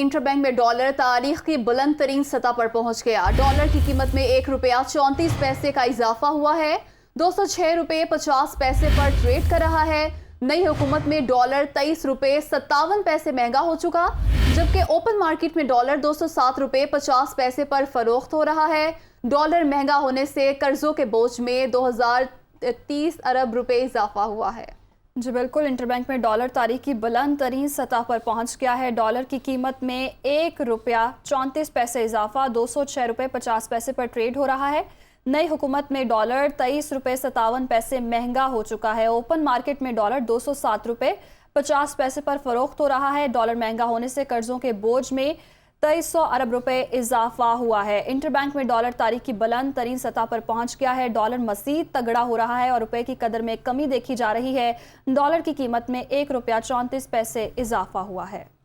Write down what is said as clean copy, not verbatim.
Interbank में dollar तारीख की बुलंद तरीन सतह पर पहुंच गया। डॉलर की कीमत में ₹1.34 का इजाफा हुआ है। 206 रुपये 50 पैसे पर ट्रेड कर रहा है। नई हुकूमत में डॉलर 23 रुपये 57 पैसे महंगा हो चुका, जबकि ओपन मार्केट में डॉलर 207 रुपये 50 पैसे पर फरोख्त हो रहा है। डॉलर महंगा होने से कर्जों के बोझ में 2030 अरब रुपये इजाफा हुआ है। जी बिल्कुल, इंटरबैंक में डॉलर तारीख की बुलंद तरीन सतह पर पहुंच गया है। डॉलर की कीमत में ₹1.34 इजाफा 206 रुपये 50 पैसे पर ट्रेड हो रहा है। नई हुकूमत में डॉलर 23 रुपये 57 पैसे महंगा हो चुका है। ओपन मार्केट में डॉलर 207 रुपये 50 पैसे पर फरोख्त हो रहा है। डॉलर महंगा होने से कर्जों के बोझ में 2300 अरब रुपए इजाफा हुआ है। इंटरबैंक में डॉलर तारीख की बुलंद तरीन सतह पर पहुंच गया है। डॉलर मजीद तगड़ा हो रहा है और रुपए की कदर में कमी देखी जा रही है। डॉलर की कीमत में ₹1.34 इजाफा हुआ है।